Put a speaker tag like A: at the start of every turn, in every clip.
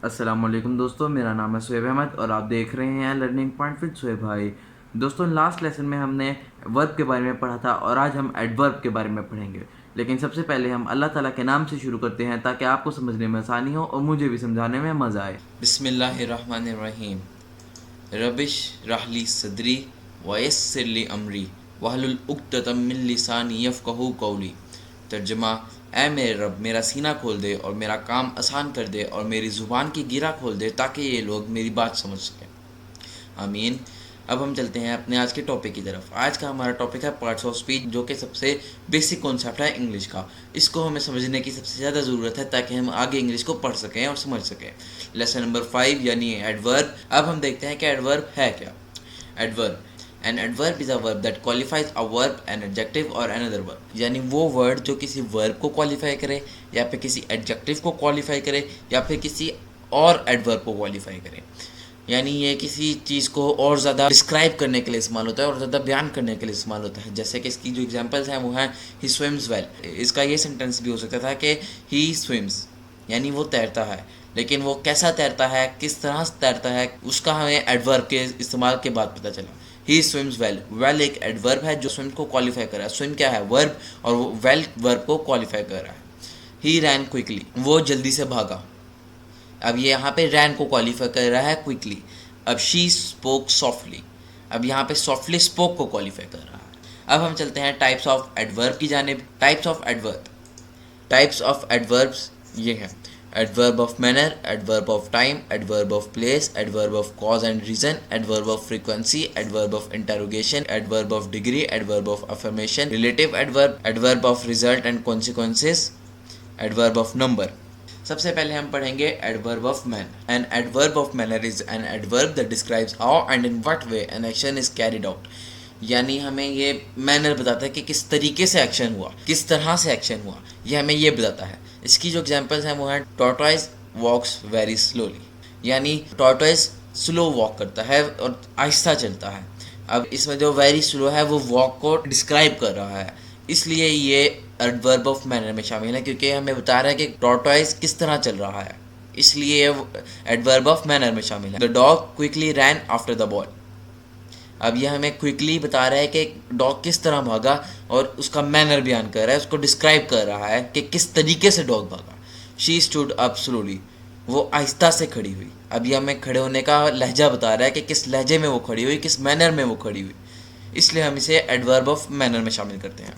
A: अस्सलामुअलैकुम दोस्तों, मेरा नाम है शुएब अहमद और आप देख रहे हैं लर्निंग पॉइंट विद शुएब भाई। दोस्तों, लास्ट लेसन में हमने वर्ब के बारे में पढ़ा था और आज हम एडवर्ब के बारे में पढ़ेंगे। लेकिन सबसे पहले हम अल्लाह ताला के नाम से शुरू करते हैं ताकि आपको समझने में आसानी हो और मुझे भी समझाने में मज़ा आए।
B: बिस्मिल्लाहिर्रहमानिर्रहीम। रबिश रहली सदरी वयस्सिरली अमरी वहलुल उक़्दतम मिन लिसानी यफ़क़हू क़ौली। तर्जुमा: ऐ मेरे रब, मेरा सीना खोल दे और मेरा काम आसान कर दे और मेरी ज़ुबान की गिरा खोल दे ताकि ये लोग मेरी बात समझ सकें। आमीन। अब हम चलते हैं अपने आज के टॉपिक की तरफ। आज का हमारा टॉपिक है पार्ट्स ऑफ स्पीच, जो कि सबसे बेसिक कॉन्सेप्ट है इंग्लिश का। इसको हमें समझने की सबसे ज़्यादा ज़रूरत है ताकि हम आगे इंग्लिश को पढ़ सकें और समझ सकें। लेसन नंबर 5 यानी एडवर्ब। अब हम देखते हैं कि एडवर्ब है क्या। Adverb: an adverb is a verb that qualifies a verb, an adjective और अनदर वर्ब। यानी वो वर्ड जो किसी वर्ब को क्वालिफाई करे या फिर किसी एडजेक्टिव को क्वालिफाई करे या फिर किसी और एडवर्ब को क्वालिफाई करे। यानी ये किसी चीज़ को और ज़्यादा डिस्क्राइब करने के लिए इस्तेमाल होता है और ज़्यादा बयान करने के लिए इस्तेमाल होता है। जैसे कि इसकी जो एग्जांपल्स हैं वो हैं ही स्विम्स वेल। इसका ये सेंटेंस भी हो सकता था कि ही स्विम्स, यानी वो तैरता है। लेकिन वो कैसा तैरता है, किस तरह से तैरता है, उसका हमें एडवर्ब के इस्तेमाल के बाद पता चला। ही स्विम्स वेल। वेल एक एडवर्ब है जो स्विम को क्वालिफाई कर रहा है। स्विम क्या है? वर्ब, और वो वेल वर्ब को क्वालिफाई कर रहा है। ही रैन क्विकली। वो जल्दी से भागा। अब ये यहाँ पे रैन को क्वालिफाई कर रहा है क्विकली। अब शी स्पोक सॉफ्टली। अब यहाँ पे सॉफ्टली स्पोक को क्वालिफाई कर रहा है। अब हम चलते हैं टाइप्स ऑफ एडवर्ब की जानिब। Types of adverb. Types of adverbs ये हैं: adverb of manner, adverb of time, adverb of place, adverb of cause and reason, adverb of frequency, adverb of interrogation, adverb of degree, adverb of affirmation, relative adverb, adverb of result and consequences, adverb of number. सबसे पहले हम पढ़ेंगे adverb of man. An adverb of manner is an adverb that describes how and in what way an action is carried out. यानी हमें ये manner बताता है कि किस तरीके से एक्शन हुआ, किस तरह से एक्शन हुआ, ये हमें ये बताता है। इसकी जो एग्जांपल्स हैं वो हैं टॉर्टोइज वॉक्स वेरी स्लोली। यानी टॉर्टोइज स्लो वॉक करता है और आहिस्ता चलता है। अब इसमें जो वेरी स्लो है वो वॉक को डिस्क्राइब कर रहा है, इसलिए ये एडवर्ब ऑफ मैनर में शामिल है, क्योंकि हमें बता रहा है कि टॉर्टोइज किस तरह चल रहा है, इसलिए ये एडवर्ब ऑफ मैनर में शामिल है। The dog quickly rain after the ball. अब ये हमें क्विकली बता रहा है कि डॉग किस तरह भागा और उसका मैनर बयान कर रहा है, उसको डिस्क्राइब कर रहा है कि किस तरीके से डॉग भागा। She stood up slowly. वो आहिस्ता से खड़ी हुई। अब ये हमें खड़े होने का लहजा बता रहा है कि किस लहजे में वो खड़ी हुई, किस मैनर में वो खड़ी हुई, इसलिए हम इसे एडवर्ब ऑफ मैनर में शामिल करते हैं।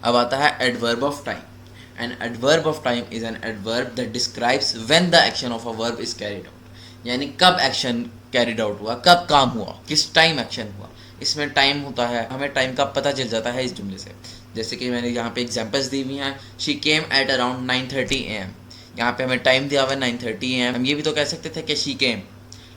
B: अब आता है adverb of time. N adverb of time is an adverb that describes when the action of a verb is carried out. यानी कब एक्शन कैरिड आउट हुआ, कब काम हुआ, किस टाइम एक्शन हुआ। इसमें टाइम होता है, हमें टाइम का पता चल जाता है इस जुमले से। जैसे कि मैंने यहाँ पे एग्जांपल्स दी हुई हैं। She came at around 9:30 AM। यहाँ पे हमें टाइम दिया हुआ है 9:30 AM। हम ये भी तो कह सकते थे कि शी केम,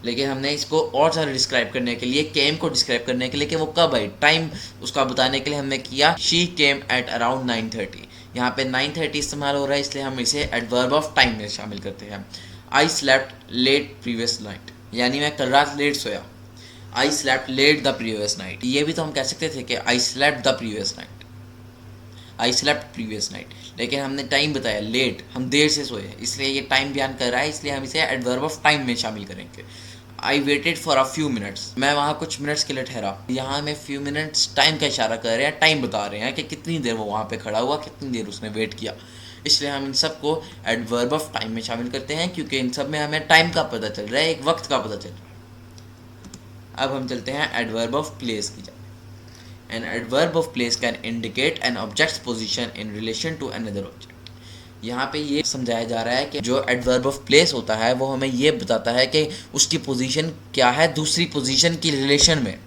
B: लेकिन हमने इसको और ज़्यादा डिस्क्राइब करने के लिए, केम को डिस्क्राइब करने के लिए कि वो कब आई, टाइम उसका बताने के लिए हमने किया शी केम एट अराउंड 9:30। यहाँ पे 9:30 इस्तेमाल हो रहा है, इसलिए हम इसे एडवर्ब ऑफ टाइम में शामिल करते हैं। I slept late previous night. यानी मैं कल रात लेट सोया। I slept late the previous night. ये भी तो हम कह सकते थे कि I slept the previous night, I slept previous night, लेकिन हमने टाइम बताया लेट, हम देर से सोए, इसलिए ये टाइम बयान कर रहा है, इसलिए हम इसे एडवर्ब ऑफ टाइम में शामिल करेंगे। I waited for a few minutes. मैं वहाँ कुछ मिनट्स के लिए ठहरा। यहाँ हमें फ्यू मिनट्स टाइम का इशारा कर रहे हैं, टाइम बता रहे हैं कि कितनी देर वो वहाँ पे खड़ा हुआ, कितनी देर उसने वेट किया, इसलिए हम इन सब को एडवर्ब ऑफ टाइम में शामिल करते हैं, क्योंकि इन सब में हमें टाइम का पता चल रहा है, एक वक्त का पता चल रहा है। अब हम चलते हैं एडवर्ब ऑफ प्लेस की जाए। An adverb of place can indicate an object's position in relation to another object. यहाँ पे ये समझाया जा रहा है कि जो एडवर्ब ऑफ प्लेस होता है वो हमें ये बताता है कि उसकी पोजीशन क्या है दूसरी पोजीशन की रिलेशन में।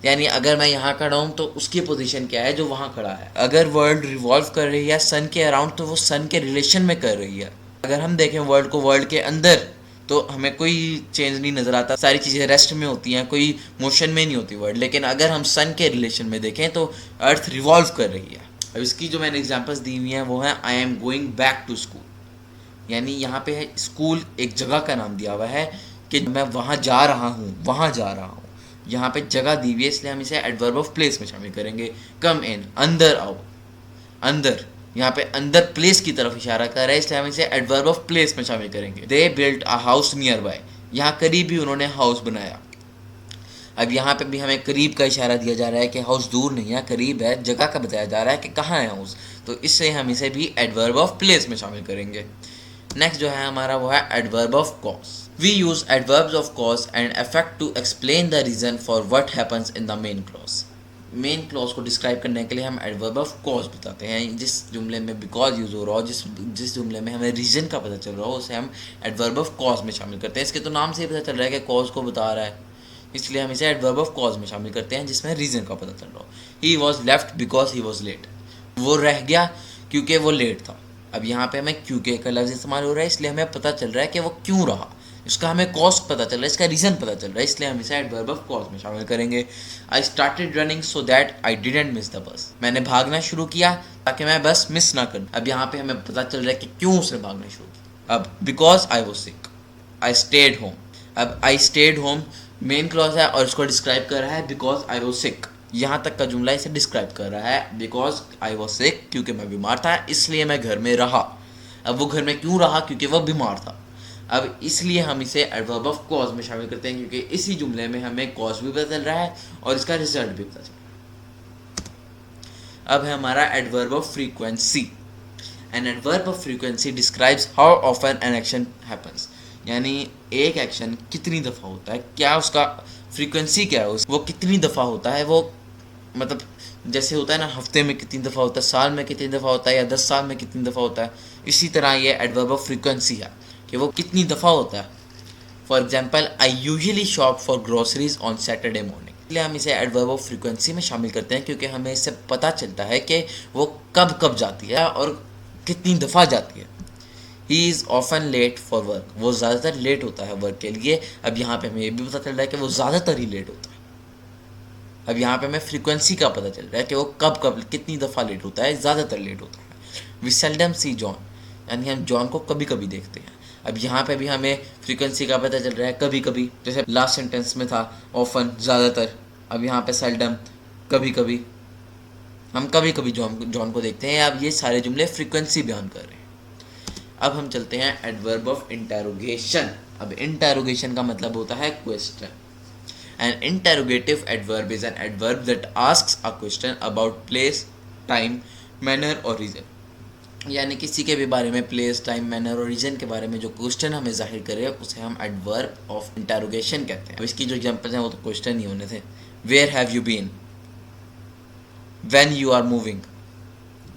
B: यानी अगर मैं यहाँ खड़ा हूँ तो उसकी पोजीशन क्या है जो वहाँ खड़ा है। अगर वर्ल्ड रिवॉल्व कर रही है सन के अराउंड तो वो सन के रिलेशन में कर रही है। अगर हम देखें वर्ल्ड को वर्ल्ड के अंदर तो हमें कोई चेंज नहीं नज़र आता, सारी चीज़ें रेस्ट में होती हैं, कोई मोशन में नहीं होती वर्ल्ड। लेकिन अगर हम सन के रिलेशन में देखें तो अर्थ रिवॉल्व कर रही है। अब इसकी जो मैंने एग्जांपल्स दी हुई हैं वो हैं I am going back to school. यानी यहाँ पे है स्कूल एक जगह का नाम दिया हुआ है कि मैं वहाँ जा रहा हूँ, वहाँ जा रहा हूँ। यहाँ पे जगह दी हुई है, इसलिए हम इसे एडवर्ब ऑफ प्लेस में शामिल करेंगे। कम इन, अंदर आओ, अंदर। यहाँ पे अंदर प्लेस की तरफ इशारा कर रहा है, इसलिए हम इसे एडवर्ब ऑफ प्लेस में शामिल करेंगे। They built a house near by, यहाँ करीब ही उन्होंने हाउस बनाया। अब यहाँ पे भी हमें करीब का इशारा दिया जा रहा है कि हाउस दूर नहीं है, करीब है, जगह का बताया जा रहा है कि कहाँ है हाउस, तो इससे हम इसे भी एडवर्ब ऑफ प्लेस में शामिल करेंगे। नेक्स्ट जो है हमारा वो है adverb of cause. We use adverbs of cause and effect to explain the reason for what happens in the main clause. Main clause को डिस्क्राइब करने के लिए हम एडवर्ब ऑफ कॉज बताते हैं। जिस जुमले में बिकॉज यूज़ हो रहा हो, जिस जुमले में हमें रीज़न का पता चल रहा हो, उसे हम एडवर्ब ऑफ कॉज में शामिल करते हैं। इसके तो नाम से ही पता चल रहा है कि कॉज को बता रहा है, इसलिए हम इसे एडवर्ब ऑफ कॉज में शामिल करते हैं जिसमें रीज़न का पता चल रहा हो। He was left because he was late, वो रह गया क्योंकि वो लेट था। अब यहाँ पे हमें क्योंकि का लफ्ज़ इस्तेमाल हो रहा है, इसलिए हमें पता चल रहा है कि वो क्यों रहा, इसका हमें कॉज पता चल रहा है, इसका रीज़न पता चल रहा है, इसलिए हम इसे एडवर्ब ऑफ कॉज में शामिल करेंगे। I started running so that I didn't miss the bus, मैंने भागना शुरू किया ताकि मैं बस मिस ना करूं। अब यहाँ पे हमें पता चल रहा है कि क्यों उसने भागना शुरू किया। अब because I was sick, I stayed home. अब I stayed home main clause है और इसको डिस्क्राइब कर रहा है बिकॉज आई वॉज सिक। यहाँ तक का जुमला इसे डिस्क्राइब कर रहा है, बिकॉज आई वॉज सिक, क्योंकि मैं बीमार था इसलिए मैं घर में रहा। अब वो घर में क्यों रहा, क्योंकि वह बीमार था। अब इसलिए हम इसे एडवर्ब ऑफ कॉज में शामिल करते हैं, क्योंकि इसी जुमले में हमें कॉज भी पता चल रहा है और इसका रिजल्ट भी पता चल रहा है। अब है हमारा adverb of frequency. N adverb of frequency describes how often an action happens, यानी एक एक्शन कितनी दफ़ा होता है, क्या उसका फ्रीक्वेंसी क्या है, वो कितनी दफ़ा होता है। वो मतलब जैसे होता है ना, हफ्ते में कितनी दफ़ा होता है, साल में कितनी दफ़ा होता है, या 10 साल में कितनी दफ़ा होता है, इसी तरह ये एडवर्ब ऑफ फ्रीक्वेंसी है कि वो कितनी दफ़ा होता है। For example, I usually shop for groceries on Saturday morning, इसलिए हम इसे एडवर्ब ऑफ फ्रीक्वेंसी में शामिल करते हैं क्योंकि हमें इससे पता चलता है कि वो कब कब जाती है और कितनी दफ़ा जाती है। He is often late for work, वो ज़्यादातर लेट होता है वर्क के लिए। अब यहाँ पे हमें ये भी पता चल रहा है कि वो ज़्यादातर ही लेट होता है। अब यहाँ पे हमें फ्रीक्वेंसी का पता चल रहा है कि वो कब कब कितनी दफ़ा लेट होता है, ज़्यादातर लेट होता है। वी सेल्डम सी जॉन, यानी हम जॉन को कभी कभी देखते हैं। अब यहाँ पे भी हमें फ्रीक्वेंसी का पता चल रहा है, कभी कभी, जैसे लास्ट सेंटेंस में था ऑफन ज़्यादातर, अब यहाँ पे सेल्डम कभी कभी, हम कभी कभी जॉन को देखते हैं। अब ये सारे जुमले फ्रीक्वेंसी बयान कर रहे हैं। अब हम चलते हैं एडवर्ब ऑफ इंटेरोगेशन। अब इंटेरोगेशन का मतलब होता है question. N interrogative adverb is an adverb that asks a question about place, time, manner और रीजन, यानी किसी के भी बारे में, प्लेस, टाइम, मैनर और रीजन के बारे में जो क्वेश्चन हमें जाहिर करे उसे हम एडवर्ब ऑफ इंटेरोगेशन कहते हैं। अब इसकी जो एग्जांपल्स हैं वो तो क्वेश्चन ही होने थे। Where have you been, when you are moving,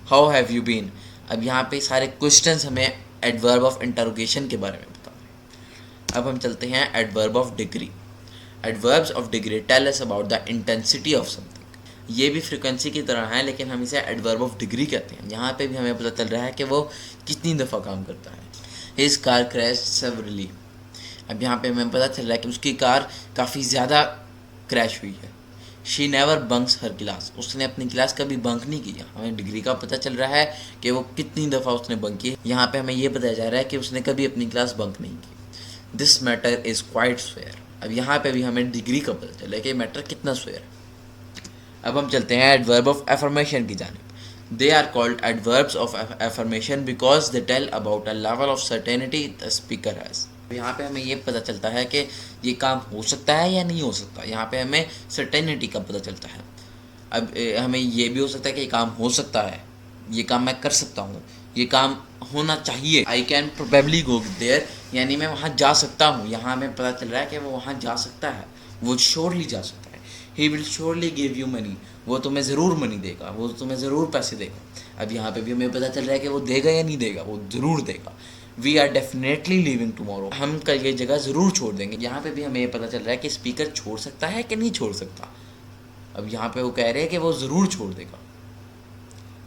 B: how have you been. अब यहाँ पे सारे क्वेश्चंस हमें एडवर्ब ऑफ इंटेरोगेशन के बारे में बता रहे हैं। अब हम चलते हैं adverb of degree. Adverbs of degree tell us about the intensity of something. ये भी फ्रीक्वेंसी की तरह है, लेकिन हम इसे एडवर्ब ऑफ डिग्री कहते हैं। यहाँ पे भी हमें पता चल रहा है कि वो कितनी दफ़ा काम करता है। हिज कार क्रैश सेवरली, अब यहाँ पे हमें पता चल रहा है कि उसकी कार काफ़ी ज़्यादा क्रैश हुई है। She never bunks her class, उसने अपनी क्लास कभी बंक नहीं किया। हमें डिग्री का पता चल रहा है कि वो कितनी दफ़ा उसने बंक की। यहाँ पे हमें ये बताया जा रहा है कि उसने कभी अपनी क्लास बंक नहीं की। This matter is quite swear, अब यहाँ पे भी हमें डिग्री का पता चला है कि मैटर कितना स्वेयर है। अब हम चलते हैं एडवर्ब ऑफ एफर्मेशन की जानिब। They are called adverbs of affirmation because they tell about a level of certainty the speaker has. यहाँ पे हमें ये पता चलता है कि ये काम हो सकता है या नहीं हो सकता। यहाँ पे हमें सर्टेनिटी का पता चलता है। अब हमें ये भी हो सकता है कि ये काम हो सकता है, ये काम मैं कर सकता हूँ, ये काम होना चाहिए। I can probably go there, यानी मैं वहाँ जा सकता हूँ। यहाँ हमें पता चल रहा है कि वो वहाँ जा सकता है, वो श्योरली जा सकता है। He will surely give you money, वो तुम्हें ज़रूर मनी देगा, वो तुम्हें ज़रूर पैसे देगा। अब यहाँ पे भी हमें पता चल रहा है कि वो देगा या नहीं देगा, वो ज़रूर देगा। We are definitely leaving tomorrow, हम कल ये जगह ज़रूर छोड़ देंगे। यहाँ पे भी हमें ये पता चल रहा है कि स्पीकर छोड़ सकता है कि नहीं छोड़ सकता। अब यहाँ पे वो कह रहे हैं कि वो ज़रूर छोड़ देगा।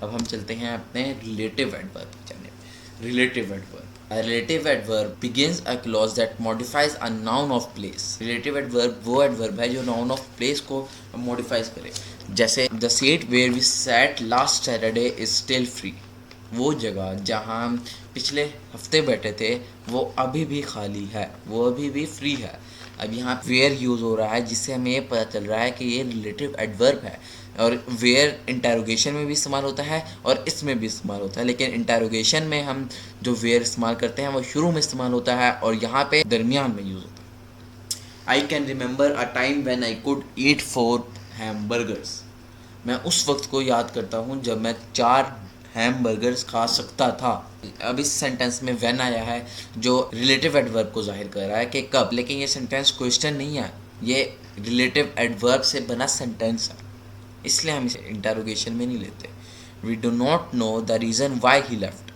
B: अब हम चलते हैं अपने रिलेटिव एडवर्ब की जानिब। Relative adverb, a relative adverb begins a clause that modifies a noun of place। relative adverb वो adverb है जो noun of place को modifies करे। जैसे the seat where we sat last Saturday is still free, वो जगह जहाँ हम पिछले हफ्ते बैठे थे वो अभी भी खाली है, वो अभी भी फ्री है। अब यहाँ वेयर यूज़ हो रहा है, जिससे हमें ये पता चल रहा है कि ये रिलेटिव एडवर्ब है। और वेयर इंटेरोगेशन में भी इस्तेमाल होता है और इसमें भी इस्तेमाल होता है, लेकिन इंटेरोगेशन में हम जो वेयर इस्तेमाल करते हैं वो शुरू में इस्तेमाल होता है और यहाँ पे दरमियान में यूज़ होता है। I can remember a time when I could eat 4 hamburgers. मैं उस वक्त को याद करता हूँ जब मैं 4 हैमबर्गर्स खा सकता था। अब इस सेंटेंस में व्हेन आया है जो रिलेटिव एडवर्ब को जाहिर कर रहा है कि कब, लेकिन ये सेंटेंस क्वेश्चन नहीं है, ये रिलेटिव एडवर्ब से बना सेंटेंस है, इसलिए हम इसे इंटेरोगेशन में नहीं लेते। We do not know the reason why he left.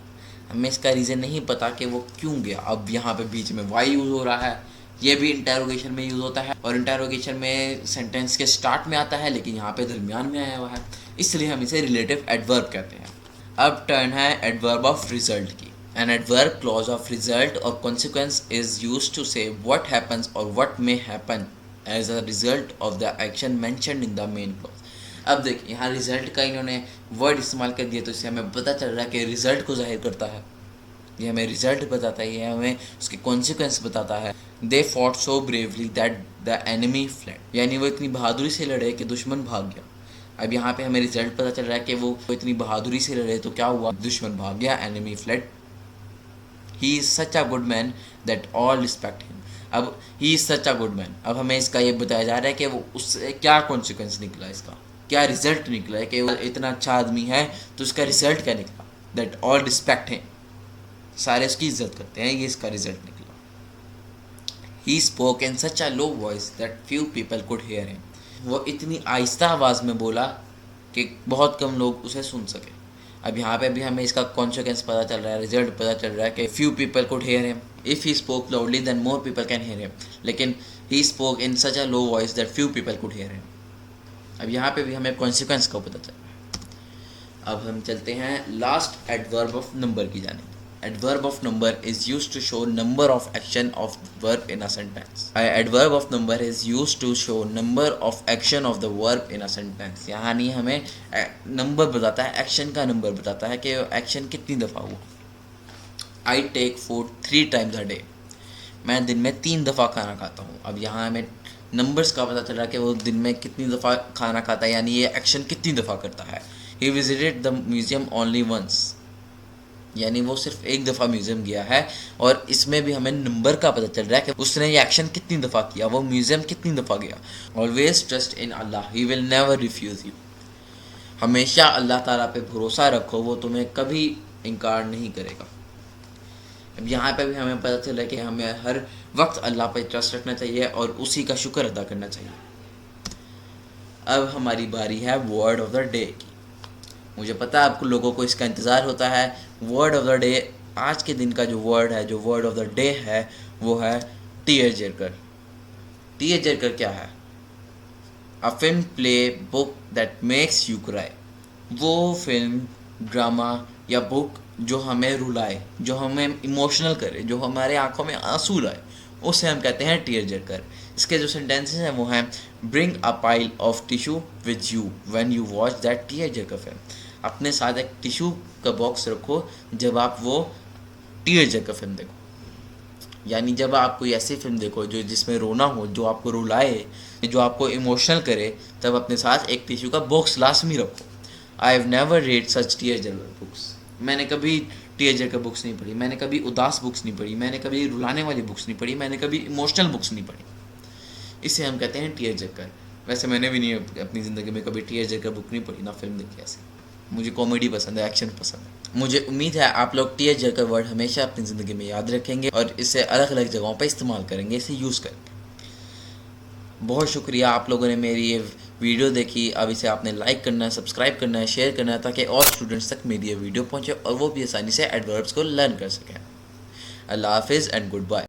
B: हमें इसका रीज़न नहीं पता कि वो क्यों गया। अब यहाँ पे बीच में वाई यूज़ हो रहा है, ये भी इंटेरोगेशन में यूज़ होता है और इंटेरोगेशन में सेंटेंस के स्टार्ट में आता है, लेकिन यहाँ पे दरमियान में आया हुआ है, इसलिए हम इसे रिलेटिव एडवर्ब कहते हैं। अब टर्न है एडवर्ब ऑफ रिजल्ट की। An adverb clause of result और consequence is used to say what happens और what may happen as a result of the action mentioned in the main clause. अब देखिए यहाँ रिजल्ट का इन्होंने word इस्तेमाल कर दिया, तो इससे हमें पता चल रहा है कि रिजल्ट को जाहिर करता है, ये हमें रिजल्ट बताता है, ये हमें उसके कॉन्सिक्वेंस बताता है। They fought so bravely that the enemy fled, यानी वो इतनी बहादुरी से लड़े कि दुश्मन भाग गया। अब यहाँ पे हमें रिजल्ट पता चल रहा है कि वो इतनी बहादुरी से लड़े तो क्या हुआ, दुश्मन भाग गया, enemy fled. He is such a good man that all respect him. अब he is such a good man, अब हमें इसका ये बताया जा रहा है कि वो उससे क्या कॉन्सिक्वेंस निकला, इसका क्या रिजल्ट निकला है कि वो इतना अच्छा आदमी है, तो उसका रिजल्ट क्या निकला, दैट ऑल रिस्पेक्ट हिम, सारे उसकी इज्जत करते हैं, ये इसका रिजल्ट निकला। ही spoke in such a low voice that few people could hear him. वो इतनी आहिस्ता आवाज़ में बोला कि बहुत कम लोग उसे सुन सके। अब यहाँ पे भी हमें इसका कॉन्सिक्वेंस पता चल रहा है, रिजल्ट पता चल रहा है कि few people could hear him. If he spoke loudly then more people can hear him, लेकिन he spoke in such a low voice that few people could hear him. अब यहाँ पे भी हमें कॉन्सिक्वेंस का पता चल रहा है। अब हम चलते हैं लास्ट एडवर्ब ऑफ नंबर की जानिब। Adverb of number is used to show number of action of verb in a sentence. Adverb of number is used to show number of action of the verb in a sentence. यानी हमें number बताता है, action का number बताता है कि action कितनी दफ़ा हुआ। I take food 3 times a day. मैं दिन में 3 दफ़ा खाना खाता हूँ। अब यहाँ हमें नंबर्स का पता चल रहा है कि वो दिन में कितनी दफ़ा खाना खाता है, यानी ये एक्शन कितनी दफ़ा करता है। He visited the museum only once. यानी वो सिर्फ एक दफ़ा म्यूज़ियम गया है, और इसमें भी हमें नंबर का पता चल रहा है कि उसने ये एक्शन कितनी दफ़ा किया, वो म्यूज़ियम कितनी दफ़ा गया। Always trust in Allah, he will never refuse you. हमेशा अल्लाह ताला पे भरोसा रखो, वो तुम्हें कभी इनकार नहीं करेगा। अब यहाँ पे भी हमें पता चला कि हमें हर वक्त अल्लाह पे ट्रस्ट रखना चाहिए और उसी का शुक्र अदा करना चाहिए। अब हमारी बारी है वर्ड ऑफ द डे की। मुझे पता है आपको लोगों को इसका इंतज़ार होता है। वर्ड ऑफ द डे, आज के दिन का जो वर्ड है, जो वर्ड ऑफ द डे है, वो है टीयर जेकर। टीयर जेकर क्या है? A film, play, book that makes you cry. वो फिल्म, ड्रामा या बुक जो हमें रुलाए, जो हमें इमोशनल करे, जो हमारे आंखों में आंसू लाए, उसे हम कहते हैं टीयर जेकर। इसके जो सेंटेंसेस हैं वो हैं, bring a pile of tissue with you when you watch that tearjerker film. अपने साथ एक टिशू का बॉक्स रखो जब आप वो टीयर जेकर फिल्म देखो, यानी जब आप कोई ऐसी फिल्म देखो जो जिसमें रोना हो, जो आपको रुलाए, जो आपको इमोशनल करे, तब अपने साथ एक टिशू का बॉक्स लाजमी रखो। I have never read such tearjerker books. मैंने कभी टीयर जेकर बुक्स नहीं पढ़ी, मैंने कभी उदास बुक्स नहीं पढ़ी, मैंने कभी रुलाने वाली बुक्स नहीं पढ़ी, मैंने कभी इमोशनल बुक्स नहीं पढ़ी। इसे हम कहते हैं टीयर जेकर। वैसे मैंने भी नहीं अपनी ज़िंदगी में कभी टीयर जेकर बुक नहीं पढ़ी, ना फिल्म देखी ऐसे। मुझे कॉमेडी पसंद है, एक्शन पसंद है। मुझे उम्मीद है आप लोग टीयर जेकर वर्ड हमेशा अपनी ज़िंदगी में याद रखेंगे और इसे अलग अलग जगहों पर इस्तेमाल करेंगे, इसे यूज़ करेंगे। बहुत शुक्रिया आप लोगों ने मेरी ये वीडियो देखी। अब इसे आपने लाइक करना है, सब्सक्राइब करना है, शेयर करना है, ताकि और स्टूडेंट्स तक मेरी ये वीडियो पहुँचे और वो भी आसानी से एडवर्ब्स को लर्न कर सकें। अल्लाह हाफिज़ एंड गुड बाय।